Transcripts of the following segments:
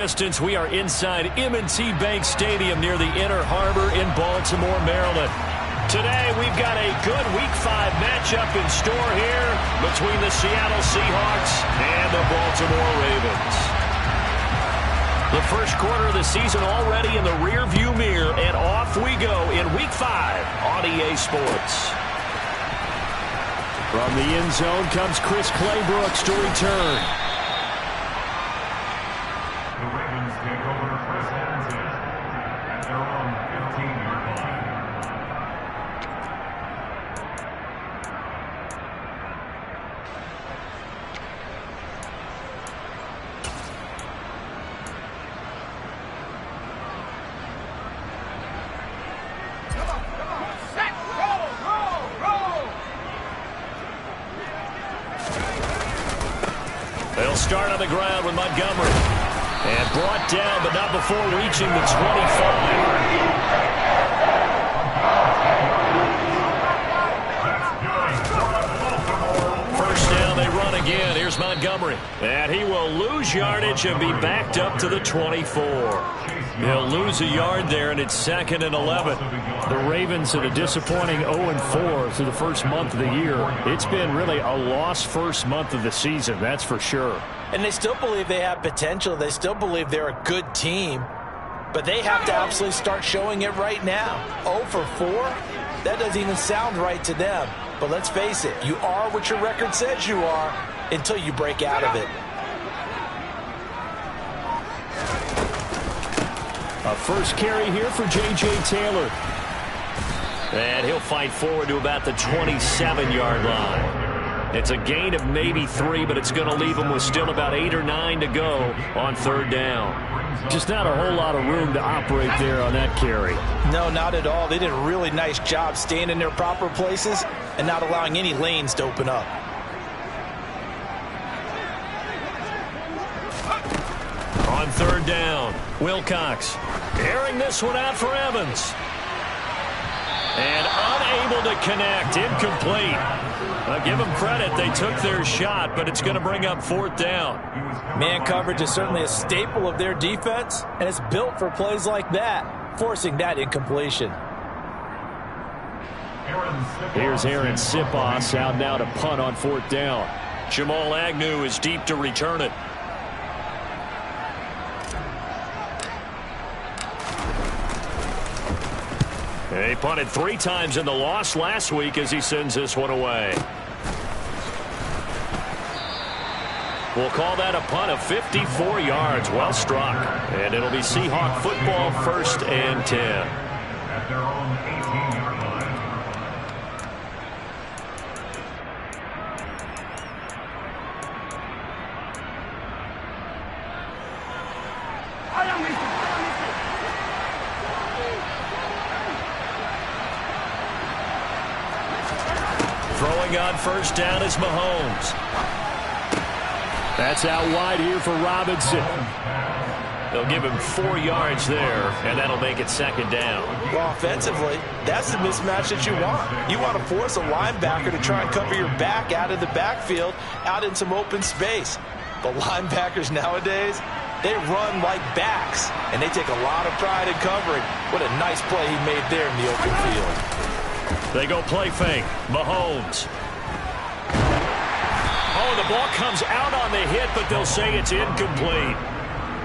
Distance, we are inside M&T Bank Stadium near the Inner Harbor in Baltimore, Maryland. Today, we've got a good Week 5 matchup in store here between the Seattle Seahawks and the Baltimore Ravens. The first quarter of the season already in the rearview mirror, and off we go in Week 5 on EA Sports. From the end zone comes Chris Claybrooks to return. They'll start on the ground with Montgomery. And brought down, but not before reaching the 25. First down, they run again. Here's Montgomery. And he will lose yardage and be backed up to the 24. He'll lose a yard there, and it's 2nd and 11. The Ravens had a disappointing 0-4 through the first month of the year. It's been really a lost first month of the season, that's for sure. And they still believe they have potential. They still believe they're a good team. But they have to absolutely start showing it right now. 0-4? That doesn't even sound right to them. But let's face it, you are what your record says you are until you break out of it. A first carry here for J.J. Taylor. And he'll fight forward to about the 27-yard line. It's a gain of maybe 3, but it's going to leave him with still about 8 or 9 to go on 3rd down. Just not a whole lot of room to operate there on that carry. No, not at all. They did a really nice job staying in their proper places and not allowing any lanes to open up. On 3rd down, Wilcox airing this one out for Evans. And unable to connect, incomplete. I'll give them credit, they took their shot, but it's going to bring up 4th down. Man coverage is certainly a staple of their defense, and it's built for plays like that, forcing that incompletion. Here's Aaron Sipos out now to punt on 4th down. Jamal Agnew is deep to return it. He punted 3 times in the loss last week as he sends this one away. We'll call that a punt of 54 yards. Well struck. And it'll be Seahawk football, 1st and 10. At their own 18-yard line. Throwing on 1st down is Mahomes. That's out wide here for Robinson. They'll give him 4 yards there, and that'll make it 2nd down. Well, offensively, that's the mismatch that you want. You want to force a linebacker to try and cover your back out of the backfield, out in some open space. But linebackers nowadays, they run like backs, and they take a lot of pride in covering. What a nice play he made there in the open field. They go play fake. Mahomes. Oh, the ball comes out on the hit, but they'll say it's incomplete.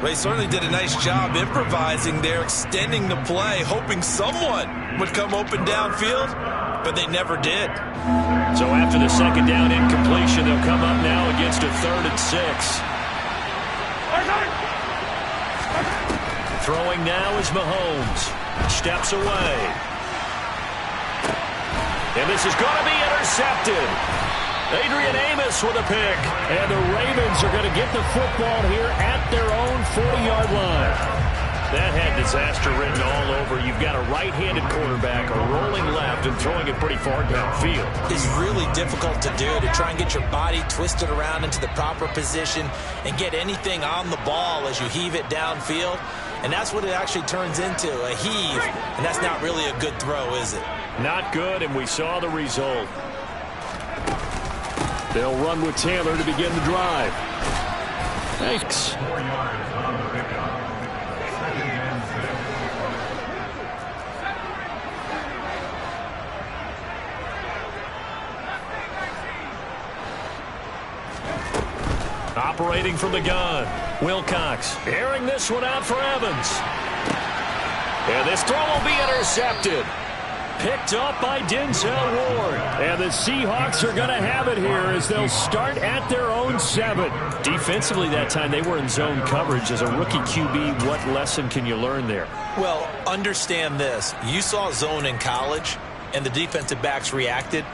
Well, he certainly did a nice job improvising there, extending the play, hoping someone would come open downfield, but they never did. So after the 2nd down incompletion, they'll come up now against a 3rd and 6. Throwing now is Mahomes. Steps away. And this is going to be intercepted. Adrian Amos with a pick. And the Ravens are going to get the football here at their own 40-yard line. That had disaster written all over. You've got a right-handed quarterback, a rolling left, and throwing it pretty far downfield. It's really difficult to do, to try and get your body twisted around into the proper position and get anything on the ball as you heave it downfield. And that's what it actually turns into, a heave. And that's not really a good throw, is it? Not good, and we saw the result. They'll run with Taylor to begin the drive. Thanks. 4 yards on the pickup. Operating from the gun. Wilcox airing this one out for Evans. And this throw will be intercepted. Picked up by Denzel Ward. And the Seahawks are going to have it here as they'll start at their own 7. Defensively that time, they were in zone coverage. As a rookie QB, what lesson can you learn there? Well, understand this. You saw zone in college, and the defensive backs reacted,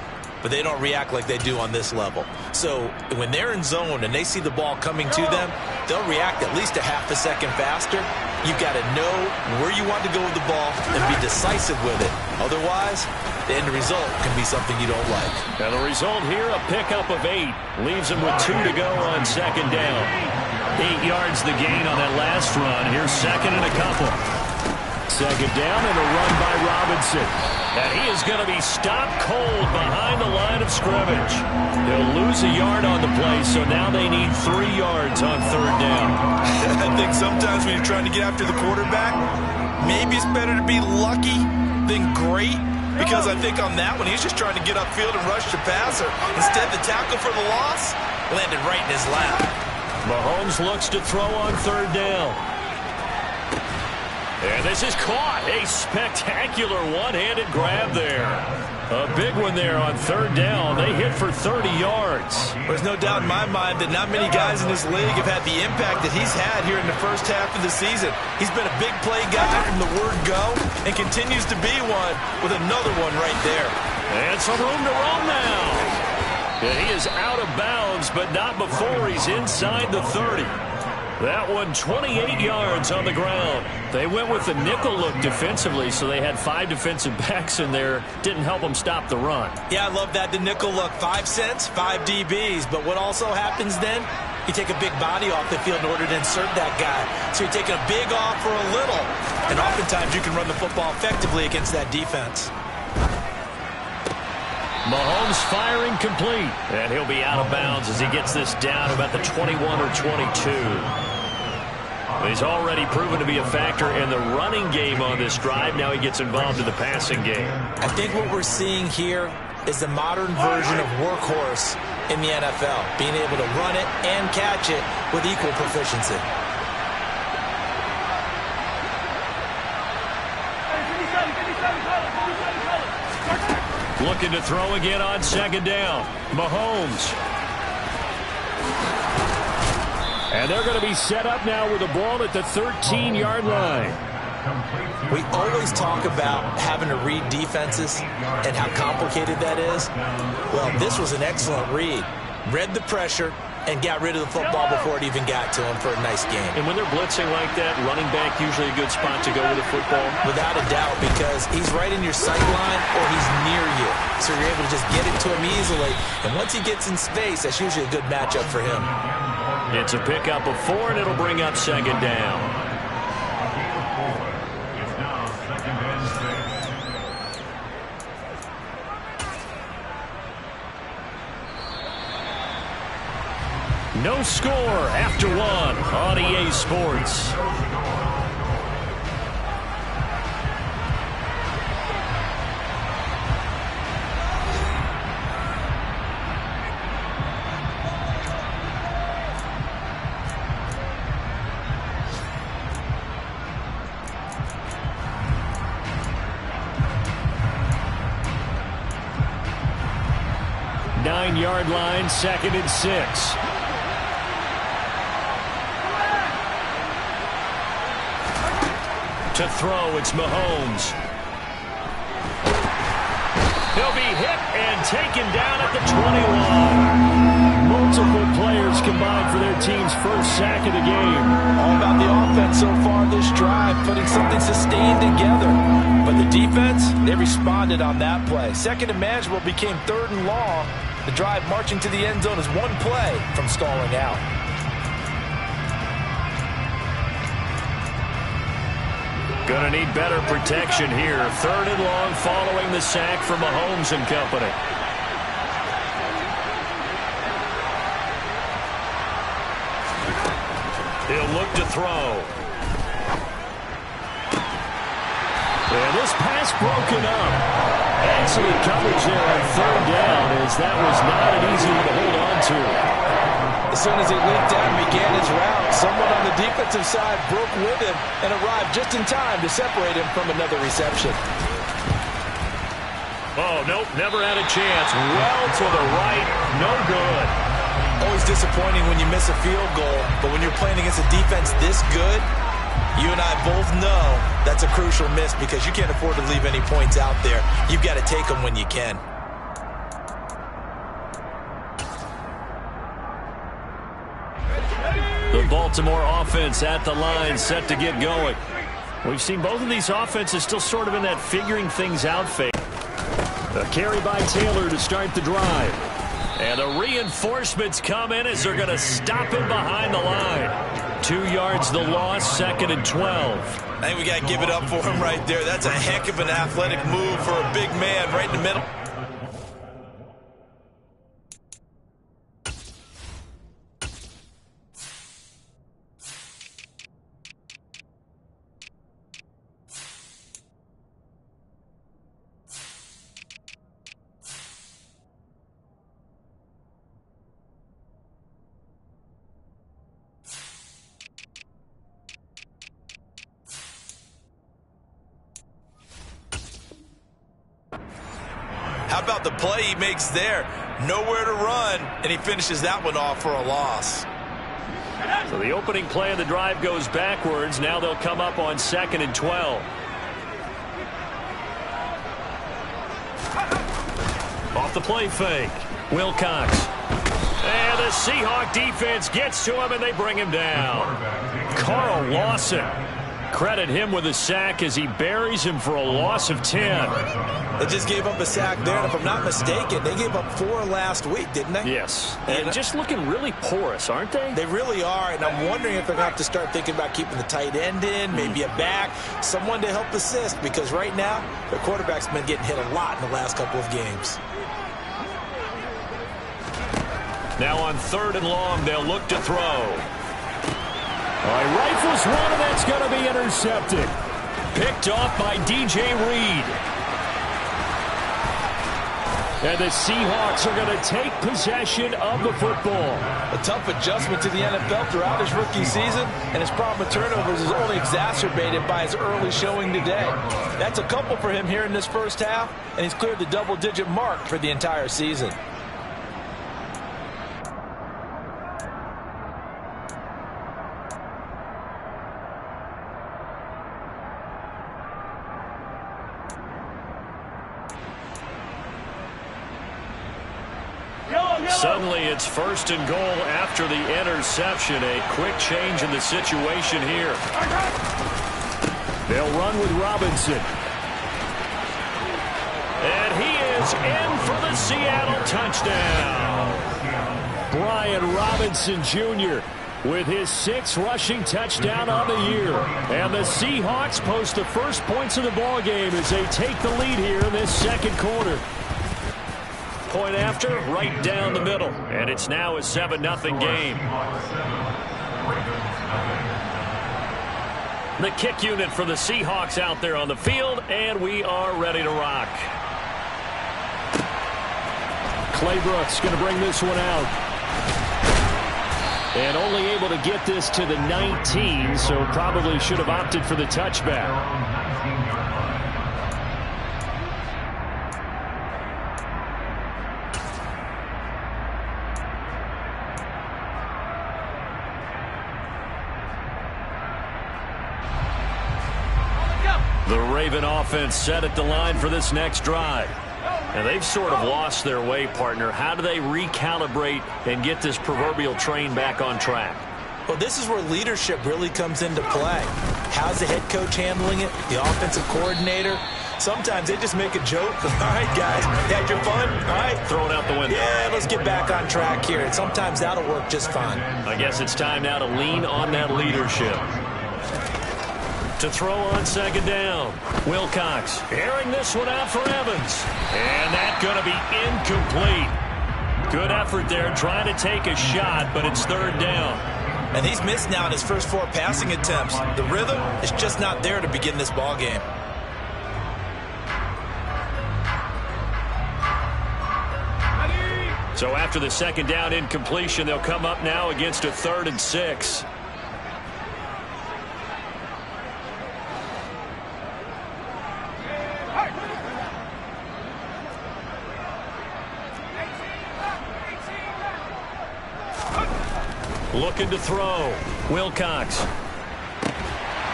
but they don't react like they do on this level. So when they're in zone and they see the ball coming to them, they'll react at least a half a second faster. You've got to know where you want to go with the ball and be decisive with it. Otherwise, the end result can be something you don't like. And the result here, a pickup of 8. Leaves them with 2 to go on second down. 8 yards the gain on that last run. Here's second and a couple. Second down and a run by Robinson. And he is going to be stopped cold behind the line of scrimmage. They'll lose a yard on the play, so now they need 3 yards on third down. I think sometimes when you're trying to get after the quarterback, maybe it's better to be lucky than great. Because I think on that one, he's just trying to get upfield and rush the passer. Instead, the tackle for the loss landed right in his lap. Mahomes looks to throw on third down. And this is caught. A spectacular one-handed grab there. A big one there on third down. They hit for 30 yards. There's no doubt in my mind that not many guys in this league have had the impact that he's had here in the first half of the season. He's been a big play guy from the word go and continues to be one with another one right there. And some room to roam now. And he is out of bounds, but not before he's inside the 30. That one 28 yards on the ground. They went with the nickel look defensively, so they had 5 defensive backs in there. Didn't help them stop the run. Yeah, I love that, the nickel look. 5 cents, 5 DBs. But what also happens then, you take a big body off the field in order to insert that guy. So you're taking a big off for a little. And oftentimes you can run the football effectively against that defense. Mahomes firing complete. And he'll be out of bounds as he gets this down about the 21 or 22. He's already proven to be a factor in the running game on this drive. Now he gets involved in the passing game. I think what we're seeing here is the modern version of workhorse in the NFL, being able to run it and catch it with equal proficiency. Looking to throw again on second down. Mahomes. And they're going to be set up now with the ball at the 13-yard line. We always talk about having to read defenses and how complicated that is. Well, this was an excellent read. Read the pressure and got rid of the football before it even got to him for a nice game. And when they're blitzing like that, running back usually a good spot to go with the football? Without a doubt, because he's right in your sight line or he's near you. So you're able to just get it to him easily. And once he gets in space, that's usually a good matchup for him. It's a pickup of 4, and it'll bring up second down. It's now second and 6. No score after 1 on EA Sports. Nine-yard line, second and 6. To throw, it's Mahomes. He'll be hit and taken down at the 21. Multiple players combined for their team's first sack of the game. All about the offense so far this drive, putting something sustained together. But the defense, they responded on that play. Second and manageable became third and long. The drive marching to the end zone is one play from stalling out. Gonna need better protection here. Third and long following the sack from Mahomes and company. He'll look to throw. And this pass broken up. Excellent coverage there on third down, as that was not an easy one to hold on to. As soon as he leaked out and began his route, someone on the defensive side broke with him and arrived just in time to separate him from another reception. Oh, nope, never had a chance. Well to the right, no good. Always disappointing when you miss a field goal, but when you're playing against a defense this good, you and I both know that's a crucial miss because you can't afford to leave any points out there. You've got to take them when you can. The Baltimore offense at the line, set to get going. We've seen both of these offenses still sort of in that figuring things out phase. A carry by Taylor to start the drive. And the reinforcements come in as they're going to stop him behind the line. 2 yards the loss, 2nd and 12. I think we got to give it up for him right there. That's a heck of an athletic move for a big man right in the middle. How about the play he makes there? Nowhere to run, and he finishes that one off for a loss. So the opening play of the drive goes backwards. Now they'll come up on 2nd and 12. Off the play fake. Wilcox. And the Seahawk defense gets to him, and they bring him down. Carl Lawson. Credit him with a sack as he buries him for a loss of 10. They just gave up a sack there, and if I'm not mistaken, they gave up 4 last week, didn't they? Yes. And just looking really porous, aren't they? They really are, and I'm wondering if they're going to have to start thinking about keeping the tight end in, maybe a back, someone to help assist, because right now, their quarterback's been getting hit a lot in the last couple of games. Now on 3rd and long, they'll look to throw. All right, rifles one, and that's going to be intercepted. Picked off by DJ Reed. And the Seahawks are going to take possession of the football. A tough adjustment to the NFL throughout his rookie season, and his problem with turnovers is only exacerbated by his early showing today. That's a couple for him here in this first half, and he's cleared the double-digit mark for the entire season. Suddenly it's 1st and goal after the interception. A quick change in the situation here. They'll run with Robinson. And he is in for the Seattle touchdown. Brian Robinson Jr. with his 6th rushing touchdown on the year. And the Seahawks post the first points of the ballgame as they take the lead here in this 2nd quarter. Point after, right down the middle. And it's now a 7-0 game. The kick unit for the Seahawks out there on the field, and we are ready to rock. Claybrook's going to bring this one out. And only able to get this to the 19, so probably should have opted for the touchback. The Raven offense set at the line for this next drive. And they've sort of lost their way, partner. How do they recalibrate and get this proverbial train back on track? Well, this is where leadership really comes into play. How's the head coach handling it? The offensive coordinator? Sometimes they just make a joke. All right, guys, had your fun? All right. Throw it out the window. Yeah, let's get back on track here. And sometimes that'll work just fine. I guess it's time now to lean on that leadership. To throw on 2nd down. Wilcox airing this one out for Evans. And that's going to be incomplete. Good effort there trying to take a shot, but it's 3rd down. And he's missed now in his first 4 passing attempts. The rhythm is just not there to begin this ball game. So after the second down incompletion, they'll come up now against a 3rd and 6. Looking to throw. Wilcox.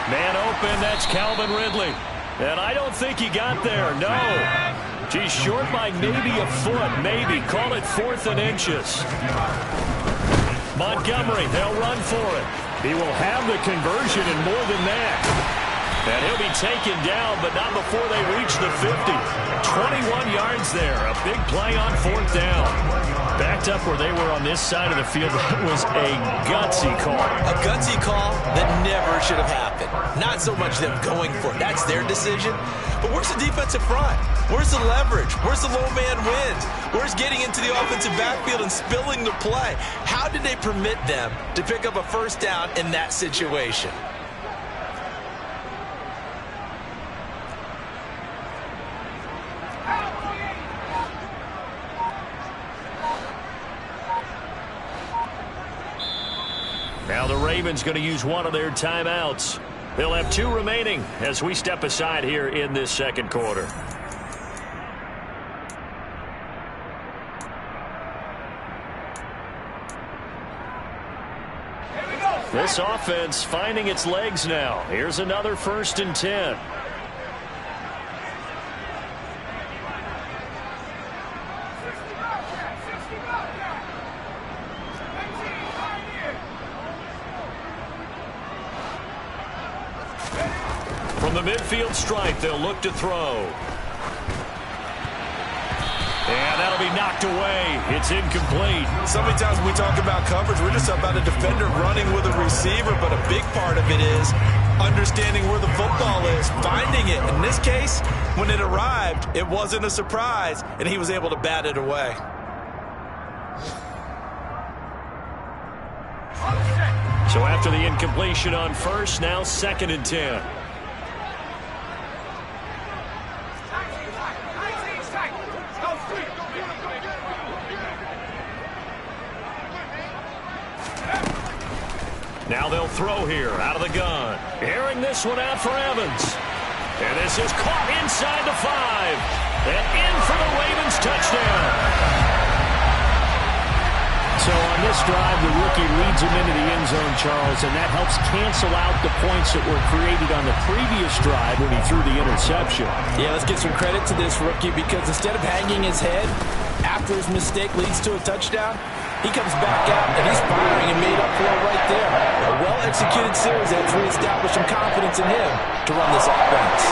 Man open, that's Calvin Ridley. And I don't think he got there, no. He's short by maybe a foot, maybe. Call it 4th and inches. Montgomery, they'll run for it. He will have the conversion and more than that. And he'll be taken down, but not before they reach the 50. 21 yards there. A big play on 4th down. Backed up where they were on this side of the field. That was a gutsy call. A gutsy call that never should have happened. Not so much them going for it. That's their decision. But where's the defensive front? Where's the leverage? Where's the low man wins? Where's getting into the offensive backfield and spilling the play? How did they permit them to pick up a 1st down in that situation? Now the Ravens going to use one of their timeouts. They'll have 2 remaining as we step aside here in this second quarter. This offense finding its legs now. Here's another 1st and 10. From the midfield stripe, they'll look to throw. And that'll be knocked away. It's incomplete. So many times when we talk about coverage, we're just about a defender running with a receiver, but a big part of it is understanding where the football is, finding it. In this case, when it arrived, it wasn't a surprise, and he was able to bat it away. So after the incompletion on 1st, now 2nd and 10. Now they'll throw here out of the gun. Airing this one out for Evans. And this is caught inside the 5. And in for the Ravens touchdown. So on this drive, the rookie leads him into the end zone, Charles, and that helps cancel out the points that were created on the previous drive when he threw the interception. Yeah, let's give some credit to this rookie because instead of hanging his head after his mistake leads to a touchdown, he comes back out and he's firing and made up for it right there. A well-executed series that's reestablished some confidence in him to run this offense.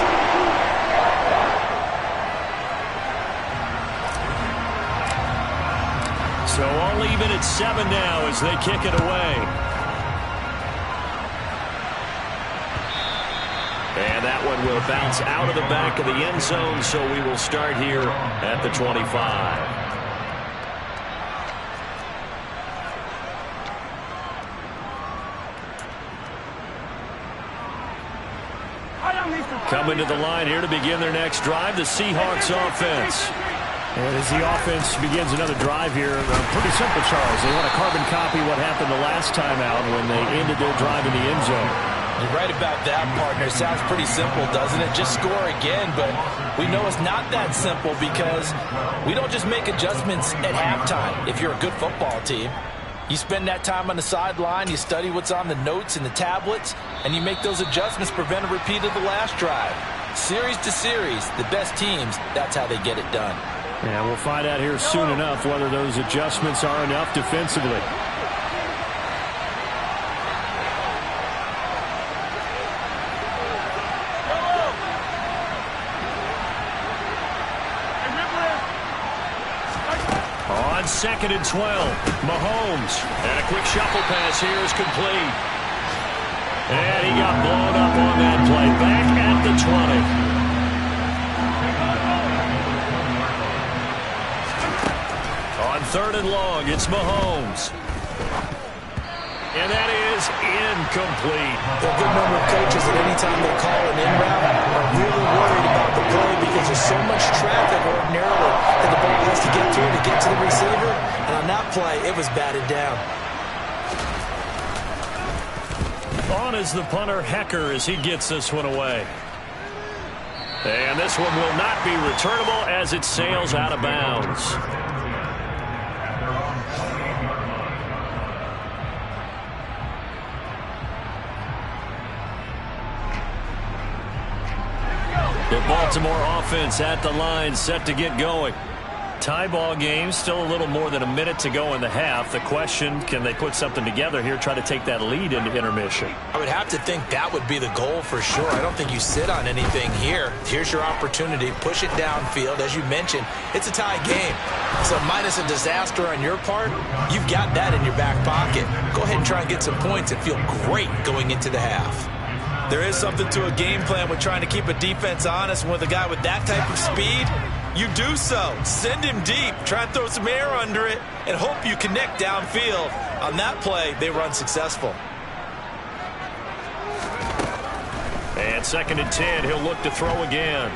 So all even at 7 now as they kick it away. And that one will bounce out of the back of the end zone, so we will start here at the 25. Coming to the line here to begin their next drive, the Seahawks offense. And as the offense begins another drive here, pretty simple, Charles. They want to carbon copy what happened the last time out when they ended their drive in the end zone. You're right about that, partner. Sounds pretty simple, doesn't it? Just score again, but we know it's not that simple because we don't just make adjustments at halftime if you're a good football team. You spend that time on the sideline, you study what's on the notes and the tablets, and you make those adjustments, prevent a repeat of the last drive. Series to series, the best teams, that's how they get it done. Yeah, we'll find out here soon enough whether those adjustments are enough defensively. On 2nd and 12, Mahomes. And a quick shuffle pass here is complete. And he got blown up on that play. Back at the 20. On 3rd and long, it's Mahomes. And that is incomplete. A good number of coaches at any time they call an in route are really worried about the play because There's just so much traffic ordinarily that the ball has to get through to get to the receiver. And on that play, it was batted down. On is the punter, Hecker, as he gets this one away. And this one will not be returnable as it sails out of bounds. The Baltimore offense at the line, set to get going. Tie ball game, still a little more than a minute to go in the half. The question, can they put something together here, try to take that lead into intermission? I would have to think that would be the goal for sure. I don't think you sit on anything here. Here's your opportunity. Push it downfield. As you mentioned, it's a tie game. So minus a disaster on your part, you've got that in your back pocket. Go ahead and try and get some points and feel great going into the half. There is something to a game plan with trying to keep a defense honest. And with a guy with that type of speed, you do so. Send him deep. Try and throw some air under it and hope you connect downfield. On that play, they were unsuccessful. And 2nd and 10, he'll look to throw again.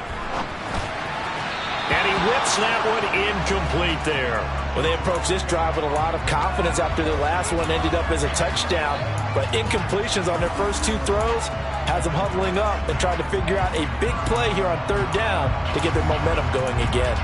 And he whips that one incomplete there. Well, they approached this drive with a lot of confidence after their last one ended up as a touchdown. But incompletions on their first 2 throws has them huddling up and trying to figure out a big play here on 3rd down to get their momentum going again.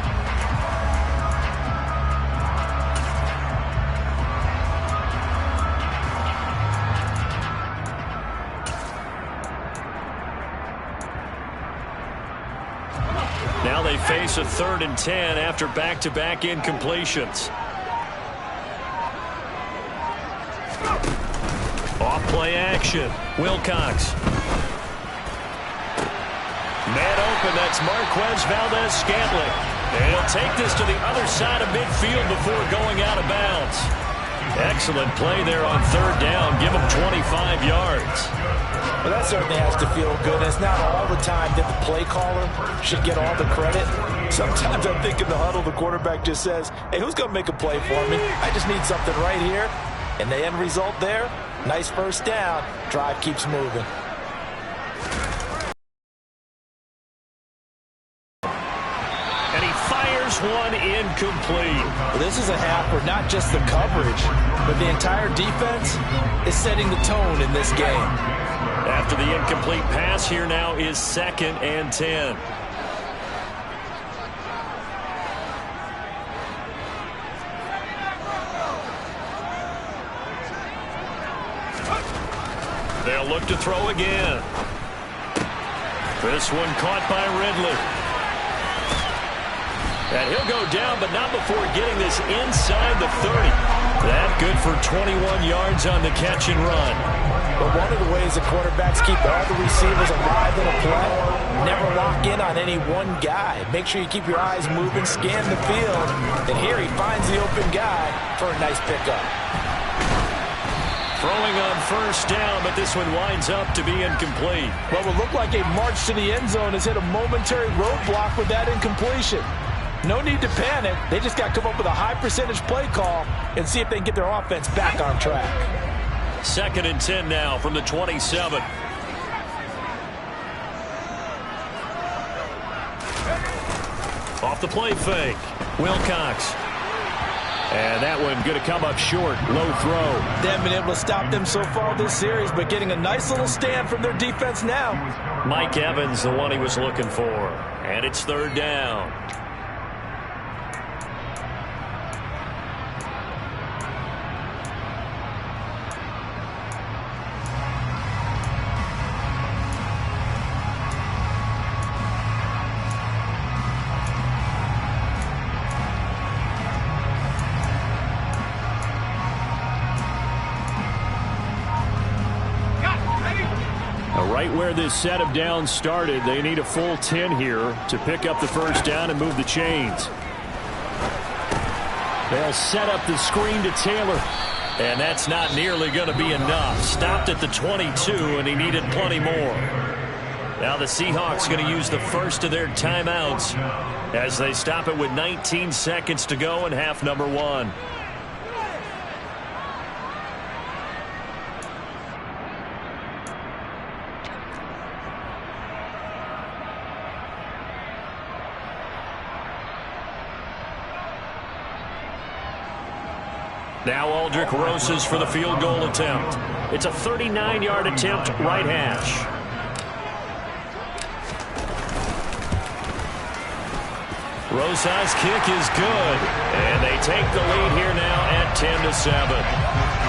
Now they face a 3rd and 10 after back-to-back incompletions. Off-play action. Wilcox. Man open, that's Marquez Valdez-Scantling. And he'll take this to the other side of midfield before going out of bounds. Excellent play there on 3rd down. Give him 25 yards. Well, that certainly has to feel good. It's not all the time that the play caller should get all the credit. Sometimes I think in the huddle, the quarterback just says, hey, who's going to make a play for me? I just need something right here. And the end result there, nice 1st down. Drive keeps moving. And he fires one incomplete. Well, this is a half where not just the coverage, but the entire defense is setting the tone in this game. After the incomplete pass, here now is 2nd and 10. They'll look to throw again. This one caught by Ridley. And he'll go down, but not before getting this inside the 30. That good for 21 yards on the catch and run. But one of the ways the quarterbacks keep all the receivers alive in a play, never lock in on any one guy. Make sure you keep your eyes moving, scan the field, and here he finds the open guy for a nice pickup. Throwing on 1st down, but this one winds up to be incomplete. What will look like a march to the end zone has hit a momentary roadblock with that incompletion. No need to panic. They just got to come up with a high percentage play call and see if they can get their offense back on track. 2nd and 10 now from the 27. Off the play fake. Wilcox. And that one going to come up short. Low throw. They haven't been able to stop them so far this series, but getting a nice little stand from their defense now. Mike Evans, the one he was looking for. And it's 3rd down. Right where this set of downs started, they need a full 10 here to pick up the 1st down and move the chains. They'll set up the screen to Taylor. And that's not nearly going to be enough. Stopped at the 22, and he needed plenty more. Now the Seahawks going to use the first of their timeouts as they stop it with 19 seconds to go in half number 1. Now Aldrich Rosas for the field goal attempt. It's a 39-yard attempt, right hash. Rosas' kick is good, and they take the lead here now at 10-7.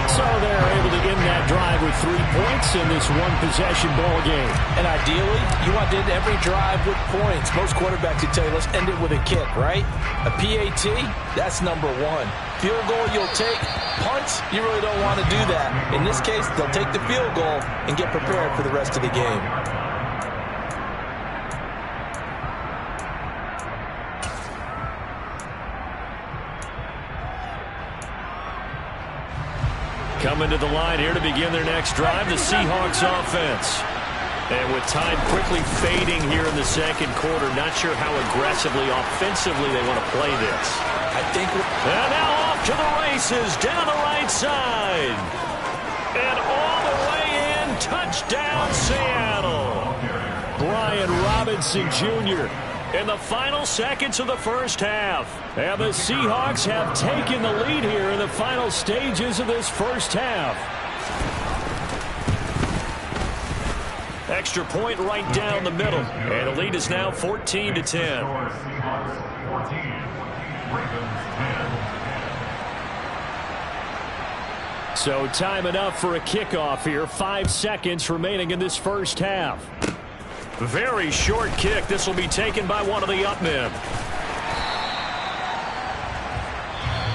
So they're able to end that drive with 3 points in this one-possession ball game. And ideally, you want to end every drive with points. Most quarterbacks would tell you, let's end it with a kick, right? A PAT, that's number one. Field goal you'll take. Punts, you really don't want to do that. In this case, they'll take the field goal and get prepared for the rest of the game. Coming to the line here to begin their next drive, the Seahawks offense. And with time quickly fading here in the second quarter, not sure how aggressively, offensively they want to play this. And now off to the races, down the right side. And all the way in, touchdown Seattle. Brian Robinson Jr. in the final seconds of the first half. And the Seahawks have taken the lead here in the final stages of this first half. Extra point right down the middle. And the lead is now 14-10. So time enough for a kickoff here. 5 seconds remaining in this first half. Very short kick. This will be taken by one of the up men.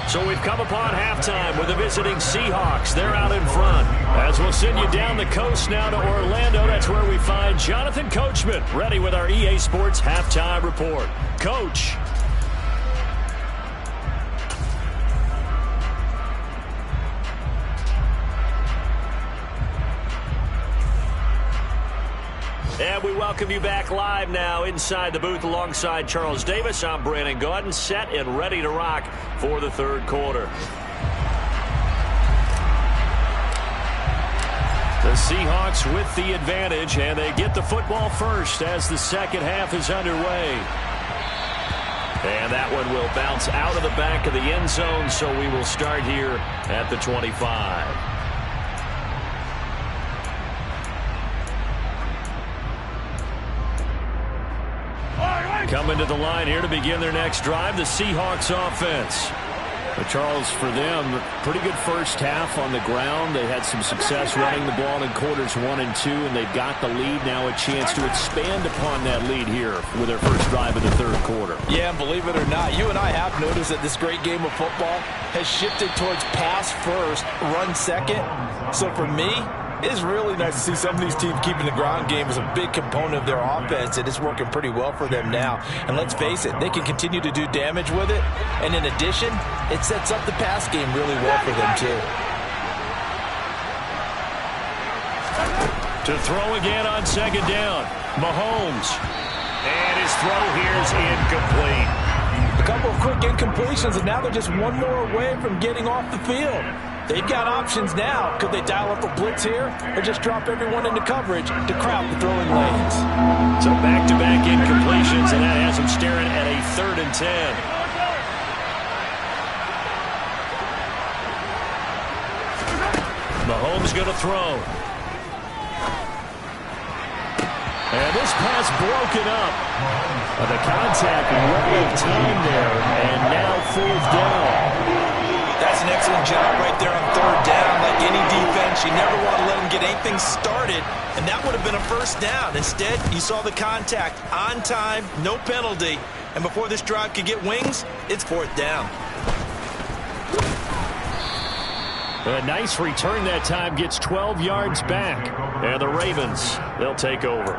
So we've come upon halftime with the visiting Seahawks. They're out in front. As we'll send you down the coast now to Orlando, that's where we find Jonathan Coachman, ready with our EA Sports Halftime Report. Coach. And we welcome you back live now inside the booth alongside Charles Davis. I'm Brandon Gaudin, set and ready to rock for the third quarter. The Seahawks with the advantage, and they get the football first as the second half is underway. And that one will bounce out of the back of the end zone, so we will start here at the 25. Coming to the line here to begin their next drive, the Seahawks offense. But Charles, for them, pretty good first half on the ground. They had some success running the ball in quarters 1 and 2, and they've got the lead now, a chance to expand upon that lead here with their first drive of the third quarter. Yeah, and believe it or not, you and I have noticed that this great game of football has shifted towards pass first, run second. So for me, it's really nice to see some of these teams keeping the ground game as a big component of their offense, and it's working pretty well for them now. And let's face it, they can continue to do damage with it. And in addition, it sets up the pass game really well for them, too. To throw again on second down, Mahomes. And his throw here is incomplete. A couple of quick incompletions, and now they're just one more away from getting off the field. They've got options now. Could they dial up a blitz here or just drop everyone into coverage to crowd the throwing lanes? So back-to-back incompletions, and that has them staring at a 3rd and 10. Mahomes going to throw. And this pass broken up. The contact right of time there, and now 4th down. That's an excellent job right there on 3rd down. Like any defense, you never want to let them get anything started, and that would have been a first down. Instead, you saw the contact on time, no penalty, and before this drive could get wings, it's 4th down. A nice return that time, gets 12 yards back. And the Ravens, they'll take over.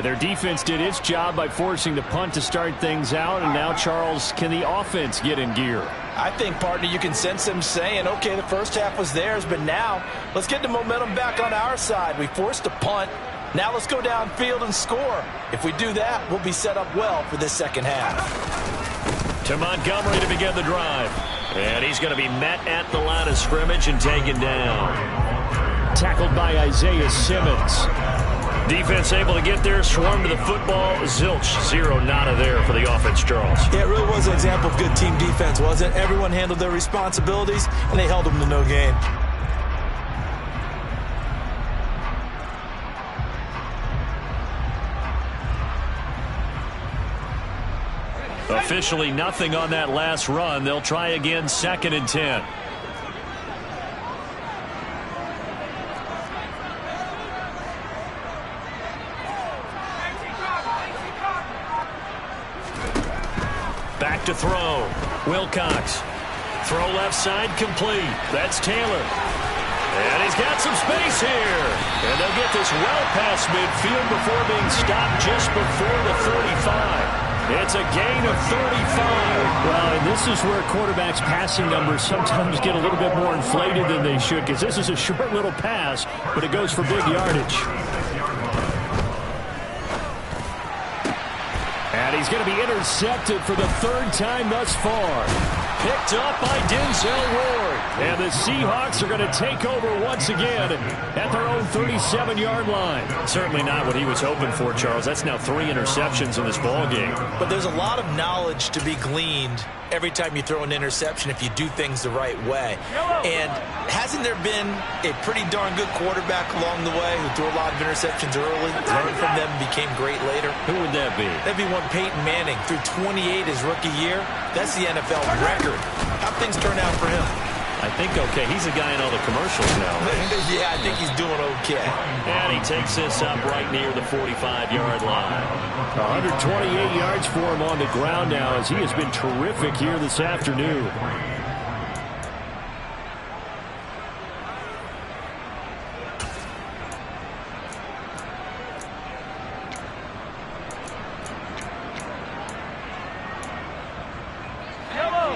Their defense did its job by forcing the punt to start things out, and now, Charles, can the offense get in gear? I think, partner, you can sense them saying, okay, the first half was theirs, but now let's get the momentum back on our side. We forced a punt. Now let's go downfield and score. If we do that, we'll be set up well for this second half. To Montgomery to begin the drive. And he's going to be met at the line of scrimmage and taken down. Tackled by Isaiah Simmons. Defense able to get there, swarm to the football. Zilch, zero, nada there for the offense, Charles. Yeah, it really was an example of good team defense, wasn't it? Everyone handled their responsibilities, and they held them to no gain. Officially nothing on that last run. They'll try again, 2nd and 10. Back to throw. Wilcox. Throw left side complete. That's Taylor. And he's got some space here. And they'll get this well past midfield before being stopped just before the 35. It's a gain of 35. Well, and this is where quarterbacks' passing numbers sometimes get a little bit more inflated than they should, because this is a short little pass, but it goes for big yardage. And he's going to be intercepted for the 3rd time thus far. Picked up by Denzel Ward. And the Seahawks are going to take over once again at their own 37-yard line. Certainly not what he was hoping for, Charles. That's now 3 interceptions in this ball game. But there's a lot of knowledge to be gleaned every time you throw an interception if you do things the right way. And hasn't there been a pretty darn good quarterback along the way who threw a lot of interceptions early, learned from them, and became great later? Who would that be? That'd be one Peyton Manning. Threw 28 his rookie year. That's the NFL record. How'd things turn out for him? I think okay. He's a guy in all the commercials now. Yeah, I think he's doing okay. And he takes this up right near the 45-yard line. 128 yards for him on the ground now, as he has been terrific here this afternoon.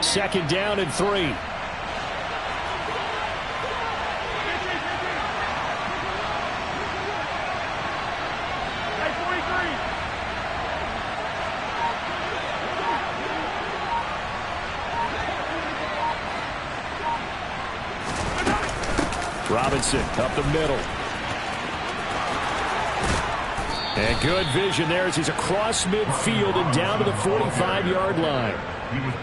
Second down and 3. Robinson up the middle. And good vision there as he's across midfield and down to the 45-yard line.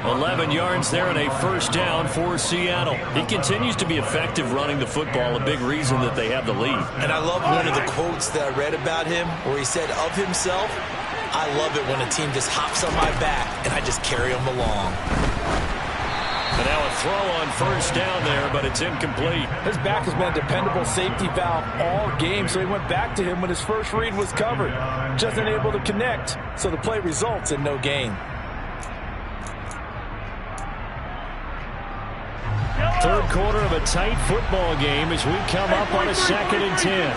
11 yards there and a first down for Seattle. He continues to be effective running the football, a big reason that they have the lead. And I love one of the quotes that I read about him where he said of himself, "I love it when a team just hops on my back and I just carry them along." And now a throw on first down there, but it's incomplete. His back has been a dependable safety valve all game, so he went back to him when his first read was covered. Just unable to connect, so the play results in no gain. Third quarter of a tight football game as we come up on a 2nd and 10.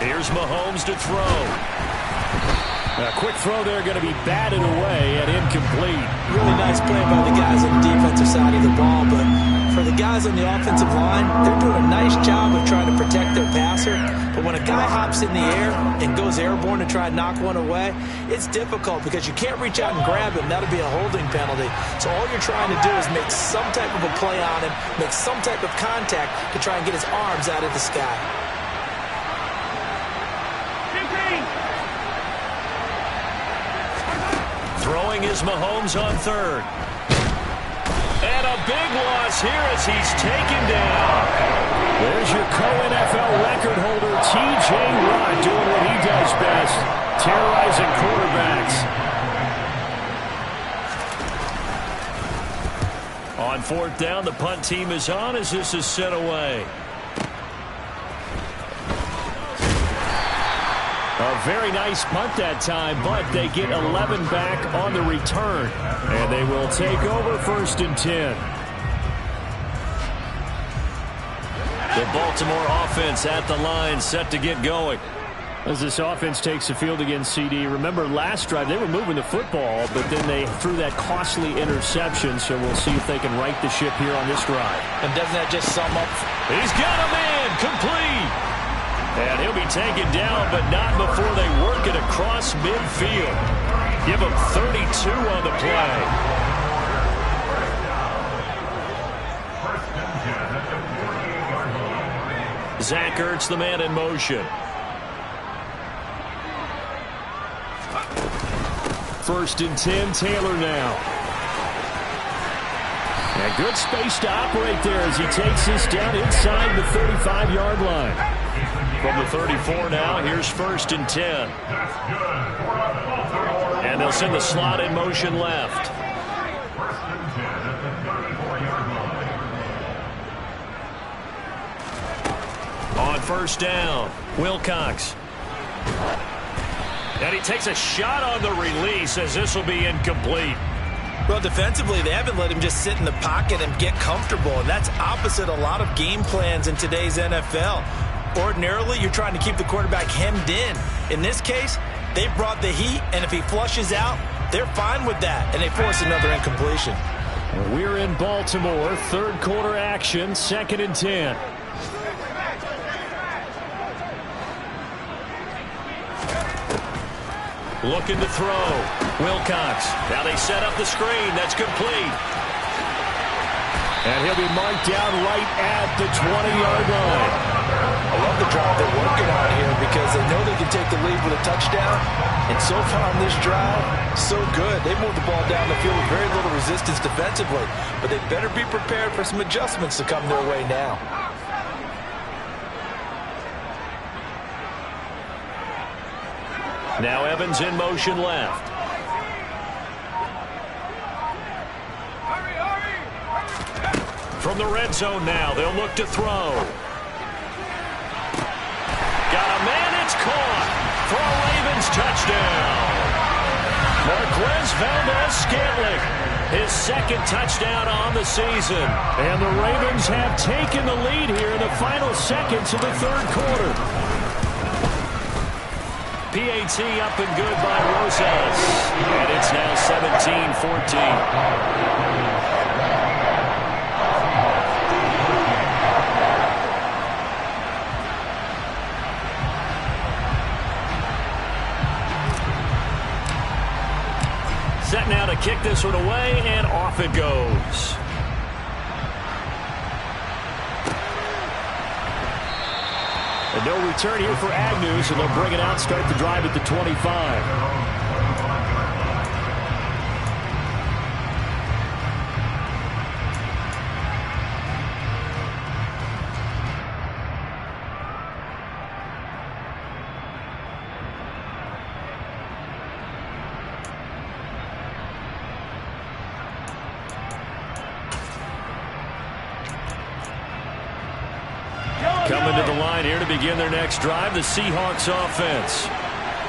Here's Mahomes to throw. A quick throw there, going to be batted away and incomplete. Really nice play by the guys on the defensive side of the ball, but for the guys on the offensive line, they're doing a nice job of trying to protect their passer. But when a guy hops in the air and goes airborne to try and knock one away, it's difficult because you can't reach out and grab him. That'll be a holding penalty. So all you're trying to do is make some type of a play on him, make some type of contact to try and get his arms out of the sky. Throwing is Mahomes on third. And a big loss here as he's taken down. There's your co-NFL record holder, T.J. Watt, doing what he does best, terrorizing quarterbacks. On 4th down, the punt team is on as this is sent away. A very nice punt that time, but they get 11 back on the return. And they will take over 1st and 10. The Baltimore offense at the line, set to get going. As this offense takes the field against CD, remember last drive they were moving the football, but then they threw that costly interception, so we'll see if they can right the ship here on this drive. And doesn't that just sum up? He's got a man, complete. And he'll be taken down, but not before they work it across midfield. Give him 32 on the play. Zach Ertz, the man in motion. First and 10, Taylor now. And good space to operate there as he takes this down inside the 35-yard line. From the 34 now, here's first and 10. And they'll send the slot in motion left. On first down, Wilcox. And he takes a shot on the release as this will be incomplete. Well, defensively, they haven't let him just sit in the pocket and get comfortable, and that's opposite a lot of game plans in today's NFL. Ordinarily, you're trying to keep the quarterback hemmed in. In this case, they brought the heat, and if he flushes out, they're fine with that, and they force another incompletion. We're in Baltimore, third quarter action, second and 10. Looking to throw. Wilcox. Now they set up the screen. That's complete. And he'll be marked down right at the 20-yard line. I love the drive they're working on here because they know they can take the lead with a touchdown. And so far on this drive, so good. They moved the ball down the field with very little resistance defensively. But they better be prepared for some adjustments to come their way now. Now Evans in motion left. From the red zone now, they'll look to throw. Got a man, it's caught for a Ravens touchdown. Marquez Valdez-Scantling, his second touchdown on the season. And the Ravens have taken the lead here in the final seconds of the third quarter. PAT up and good by Rosas. And it's now 17-14. Set now to kick this one away, and off it goes. And no return here for Agnew, so they'll bring it out, start the drive at the 25. Coming to the line here to begin their next drive, the Seahawks offense.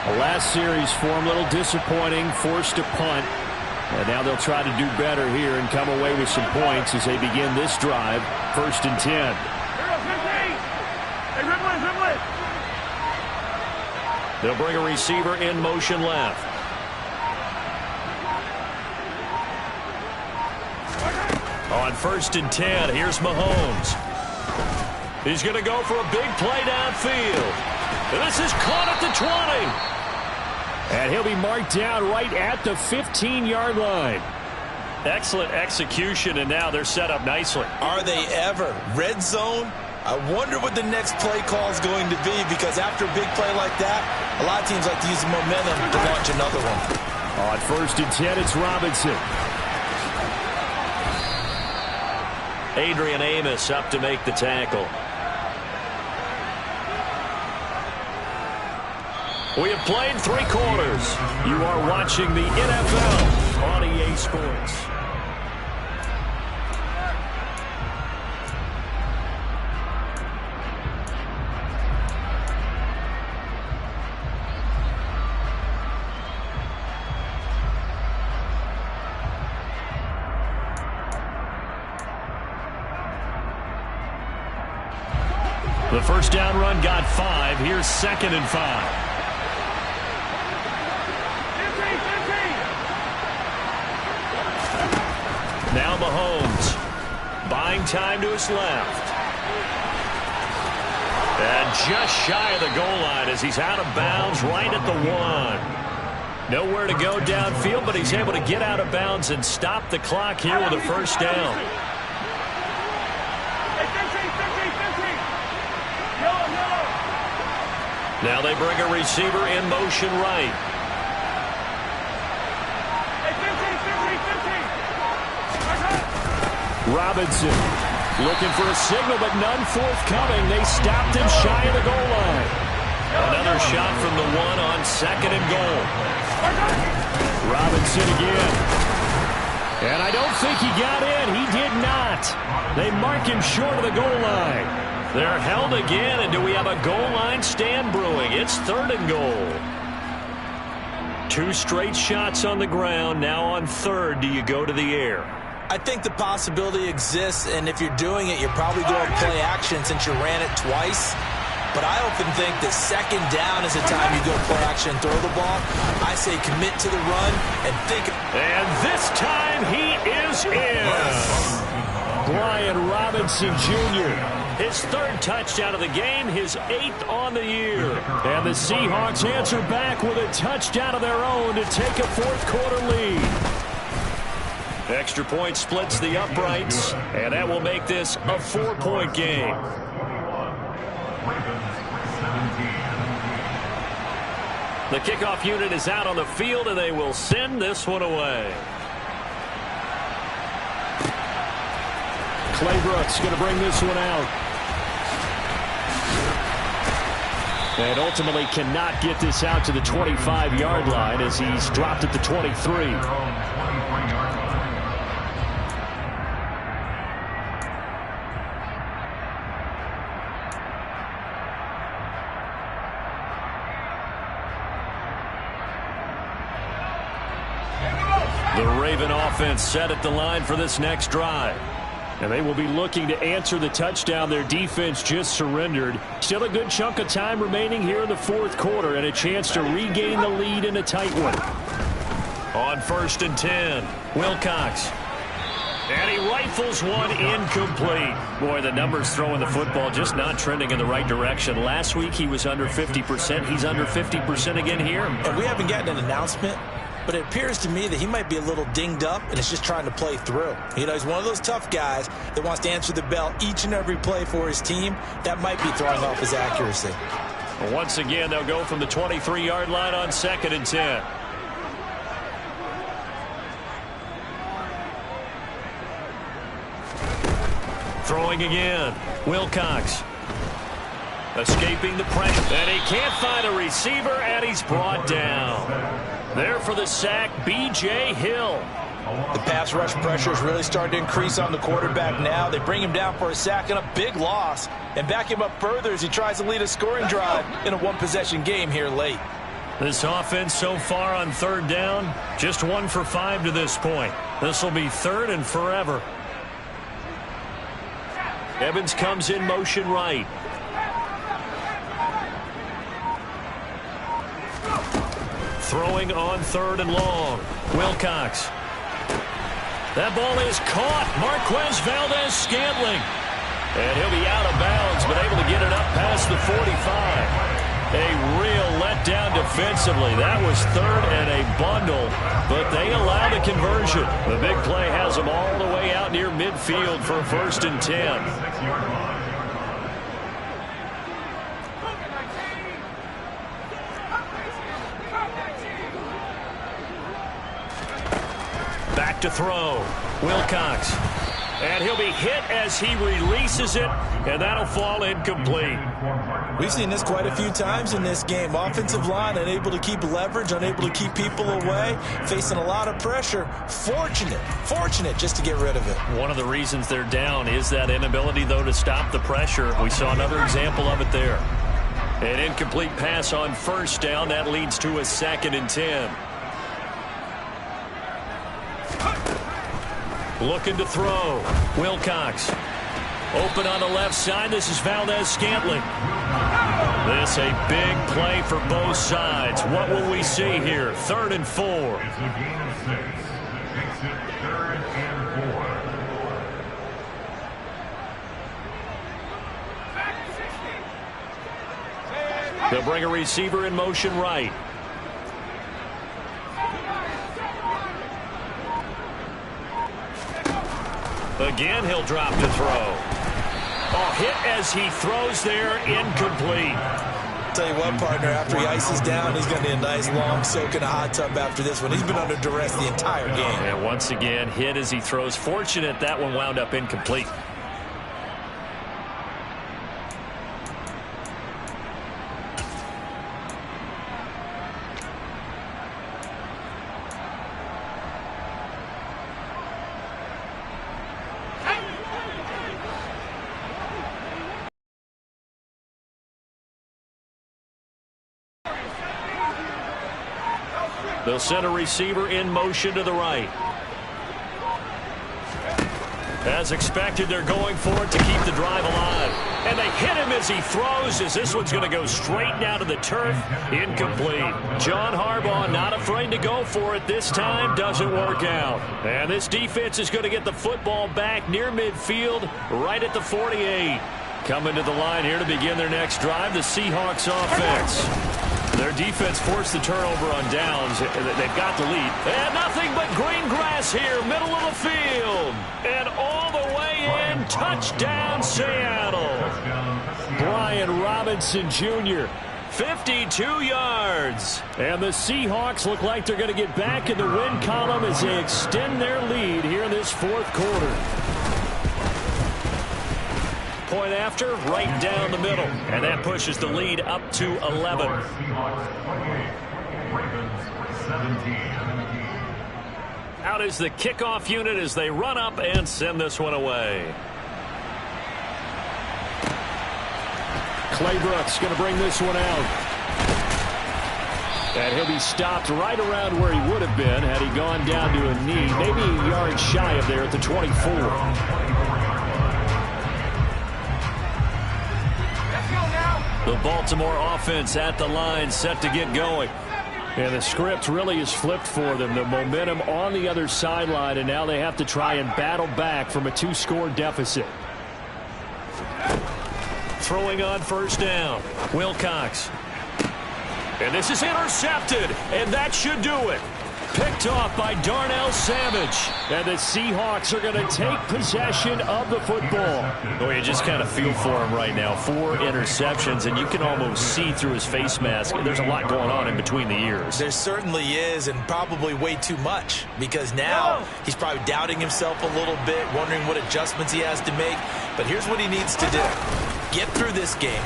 The last series for them, a little disappointing, forced a punt. And now they'll try to do better here and come away with some points as they begin this drive, first and 10. They'll bring a receiver in motion left. On first and 10, here's Mahomes. He's going to go for a big play downfield. This is caught at the 20. And he'll be marked down right at the 15-yard line. Excellent execution, and now they're set up nicely. Are they ever? Red zone? I wonder what the next play call is going to be, because after a big play like that, a lot of teams like to use the momentum to launch another one. On first and 10, it's Robinson. Adrian Amos up to make the tackle. We have played 3 quarters. You are watching the NFL on EA Sports. The first down run got 5. Here's second and 5. Now Mahomes buying time to his left. And just shy of the goal line as he's out of bounds right at the 1. Nowhere to go downfield, but he's able to get out of bounds and stop the clock here with a first down. Now they bring a receiver in motion right. Robinson looking for a signal, but none forthcoming. They stopped him shy of the goal line. Another shot from the one on 2nd and goal. Robinson again. And I don't think he got in. He did not. They mark him short of the goal line. They're held again, and do we have a goal line stand brewing? It's 3rd and goal. 2 straight shots on the ground. Now on 3rd, do you go to the air? I think the possibility exists, and if you're doing it, you're probably going play action since you ran it twice. But I often think that 2nd down is the time you go play action and throw the ball. I say commit to the run and think. And this time he is in. Brian Robinson Jr. His 3rd touchdown of the game, his 8th on the year. And the Seahawks answer back with a touchdown of their own to take a 4th quarter lead. Extra point splits the uprights, and that will make this a 4-point game. The kickoff unit is out on the field, and they will send this one away. Claybrook's going to bring this one out. And ultimately cannot get this out to the 25-yard line as he's dropped at the 23. The Raven offense set at the line for this next drive. And they will be looking to answer the touchdown their defense just surrendered. Still a good chunk of time remaining here in the 4th quarter and a chance to regain the lead in a tight one. On 1st and 10, Wilcox. And he rifles one incomplete. Boy, the numbers throwing the football just not trending in the right direction. Last week he was under 50%. He's under 50% again here. And we haven't gotten an announcement, but it appears to me that he might be a little dinged up and is just trying to play through. You know, he's one of those tough guys that wants to answer the bell each and every play for his team. That might be throwing off his accuracy. Once again, they'll go from the 23-yard line on 2nd and 10. Throwing again, Wilcox. Escaping the pressure, and he can't find a receiver, and he's brought down. There for the sack, B.J. Hill. The pass rush pressure is really starting to increase on the quarterback now. They bring him down for a sack and a big loss, and back him up further as he tries to lead a scoring drive in a one-possession game here late. This offense so far on 3rd down, just 1 for 5 to this point. This will be 3rd and forever. Evans comes in motion right. Throwing on 3rd and long. Wilcox. That ball is caught. Marquez Valdez-Scantling. And he'll be out of bounds, but able to get it up past the 45. A real letdown defensively. That was 3rd and a bundle, but they allow the conversion. The big play has them all the way out near midfield for 1st and 10. Back to throw. Wilcox. And he'll be hit as he releases it, and that'll fall incomplete. We've seen this quite a few times in this game. Offensive line unable to keep leverage, unable to keep people away, facing a lot of pressure. Fortunate just to get rid of it. One of the reasons they're down is that inability, though, to stop the pressure. We saw another example of it there. An incomplete pass on 1st down. That leads to a 2nd and 10. Looking to throw. Wilcox. Open on the left side. This is Valdez-Scantling. This a big play for both sides. What will we see here? 3rd and 4. It's a gain of 6. Exit 3rd and 4. They'll bring a receiver in motion right. Again, he'll drop to throw. Oh, hit as he throws there, incomplete. Tell you what, partner, after he ices down, he's going to need a nice long soak in a hot tub after this one. He's been under duress the entire game. And once again, hit as he throws. Fortunate that one wound up incomplete. They'll send a receiver in motion to the right. As expected, they're going for it to keep the drive alive. And they hit him as he throws, as this one's going to go straight down to the turf. Incomplete. John Harbaugh not afraid to go for it this time. Doesn't work out. And this defense is going to get the football back near midfield, right at the 48. Coming to the line here to begin their next drive, the Seahawks offense. Their defense forced the turnover on downs. They've got the lead. And nothing but green grass here, middle of the field. And all the way in, touchdown Seattle. Brian Robinson Jr., 52 yards. And the Seahawks look like they're going to get back in the win column as they extend their lead here in this fourth quarter. Point after, right down the middle. And that pushes the lead up to 11. Out is the kickoff unit as they run up and send this one away. Claybrook's going to bring this one out. And he'll be stopped right around where he would have been had he gone down to a knee, maybe a yard shy of there at the 24. The Baltimore offense at the line, set to get going. And the script really is flipped for them. The momentum on the other sideline, and now they have to try and battle back from a 2-score deficit. Throwing on first down, Wilcox. And this is intercepted, and that should do it. Picked off by Darnell Savage. And the Seahawks are going to take possession of the football. Oh, you just kind of feel for him right now. 4 interceptions, and you can almost see through his face mask. There's a lot going on in between the ears. There certainly is, and probably way too much, because now he's probably doubting himself a little bit, wondering what adjustments he has to make. But here's what he needs to do. Get through this game.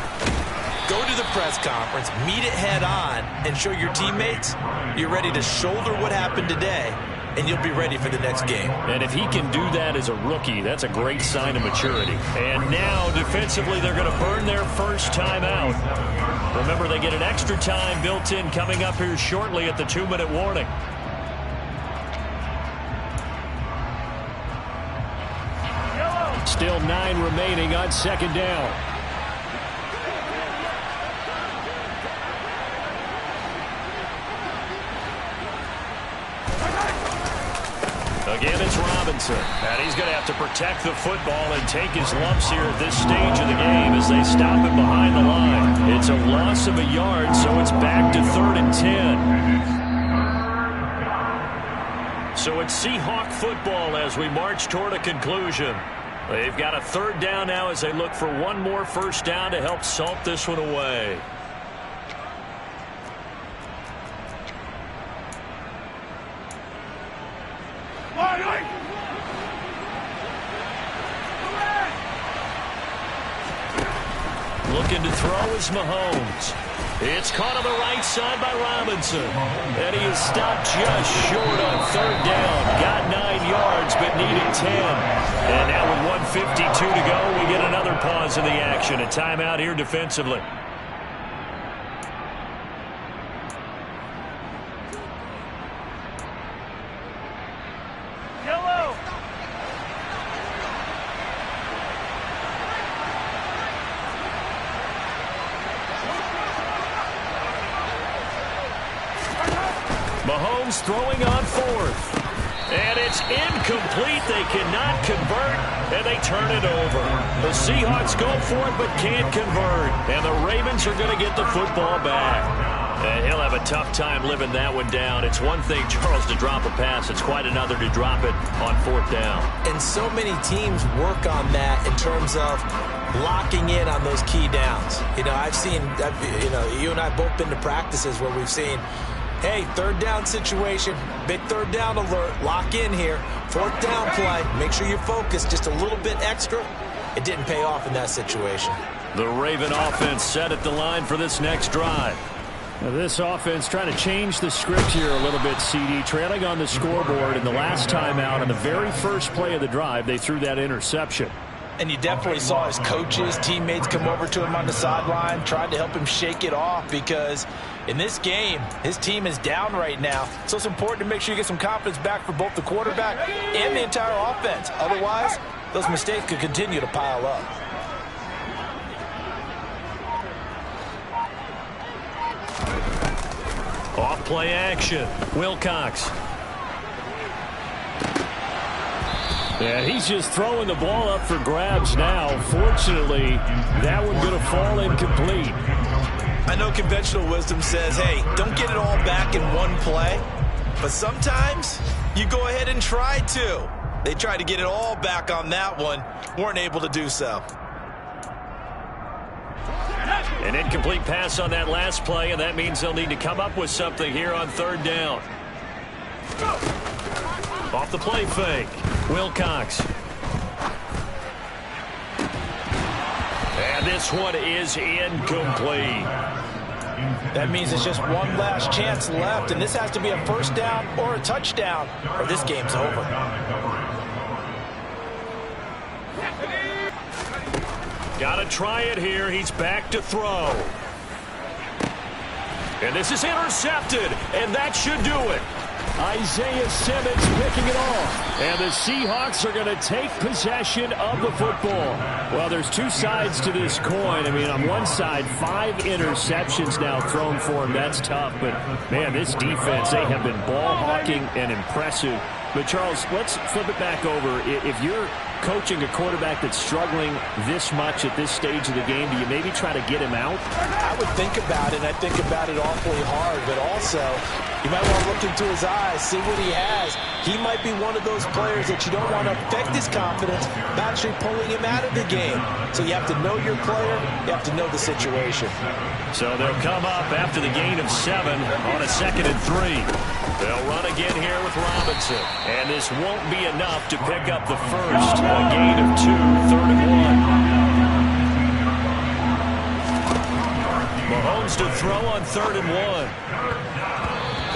Go to the press conference, meet it head on, and show your teammates you're ready to shoulder what happened today, and you'll be ready for the next game. And if he can do that as a rookie, that's a great sign of maturity. And now, defensively, they're going to burn their first time out. Remember, they get an extra time built in coming up here shortly at the 2-minute warning. Still 9 remaining on second down. Again, it's Robinson. And he's going to have to protect the football and take his lumps here at this stage of the game as they stop him behind the line. It's a loss of a yard, so it's back to 3rd and 10. So it's Seahawk football as we march toward a conclusion. They've got a 3rd down now as they look for one more first down to help salt this one away. Looking to throw is Mahomes. It's caught on the right side by Robinson. And he is stopped just short on 3rd down. Got 9 yards, but needed 10. And now with 1:52 to go, we get another pause in the action. A timeout here defensively. Mahomes throwing on 4th. And it's incomplete. They cannot convert, and they turn it over. The Seahawks go for it but can't convert. And the Ravens are going to get the football back. And he'll have a tough time living that one down. It's one thing, Charles, to drop a pass. It's quite another to drop it on 4th down. And so many teams work on that in terms of locking in on those key downs. I've seen, you and I both been to practices where we've seen, hey, 3rd down situation, big 3rd down alert, lock in here, 4th down play, make sure you're focused just a little bit extra. It didn't pay off in that situation. The Raven offense set at the line for this next drive. Now this offense trying to change the script here a little bit, CD. Trailing on the scoreboard, and the last time out on the very first play of the drive, they threw that interception. And you definitely saw his coaches, teammates come over to him on the sideline, tried to help him shake it off because in this game, his team is down right now. So it's important to make sure you get some confidence back for both the quarterback and the entire offense. Otherwise, those mistakes could continue to pile up. Off play action. Wilcox. Yeah, he's just throwing the ball up for grabs now. Fortunately, that one's going to fall incomplete. I know conventional wisdom says, hey, don't get it all back in one play. But sometimes you go ahead and try to. They tried to get it all back on that one. Weren't able to do so. An incomplete pass on that last play, and that means they'll need to come up with something here on 3rd down. Off the play fake. Wilcox. And this one is incomplete. That means it's just one last chance left, and this has to be a 1st down or a touchdown, or this game's over. Got to try it here. He's back to throw. And this is intercepted, and that should do it. Isaiah Simmons picking it off. And the Seahawks are going to take possession of the football. Well, there's two sides to this coin. I mean, on one side, 5 interceptions now thrown for him. That's tough. But, man, this defense, they have been ball hawking and impressive. But, Charles, let's flip it back over. If you're coaching a quarterback that's struggling this much at this stage of the game, do you maybe try to get him out? I would think about it, and I think about it awfully hard, but also you might want to look into his eyes, see what he has. He might be one of those players that you don't want to affect his confidence by actually pulling him out of the game. So you have to know your player, you have to know the situation. So they'll come up after the gain of 7 on a 2nd and 3. They'll run again here with Robinson. And this won't be enough to pick up the first. A gain of 2, 3rd and 1. Mahomes to throw on 3rd and 1.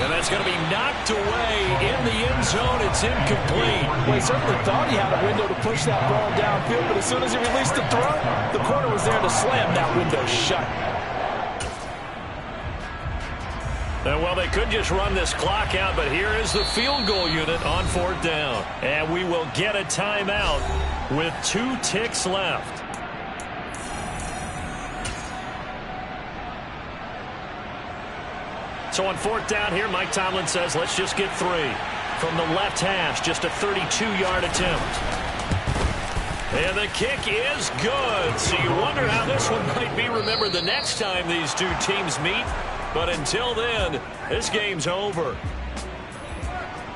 And that's going to be knocked away in the end zone. It's incomplete. Well, he certainly thought he had a window to push that ball downfield, but as soon as he released the throw, the corner was there to slam that window shut. Well, they could just run this clock out, but here is the field goal unit on 4th down. And we will get a timeout with 2 ticks left. So on 4th down here, Mike Tomlin says, let's just get 3. From the left hash, just a 32-yard attempt. And the kick is good. So you wonder how this one might be remembered the next time these two teams meet. But until then, this game's over.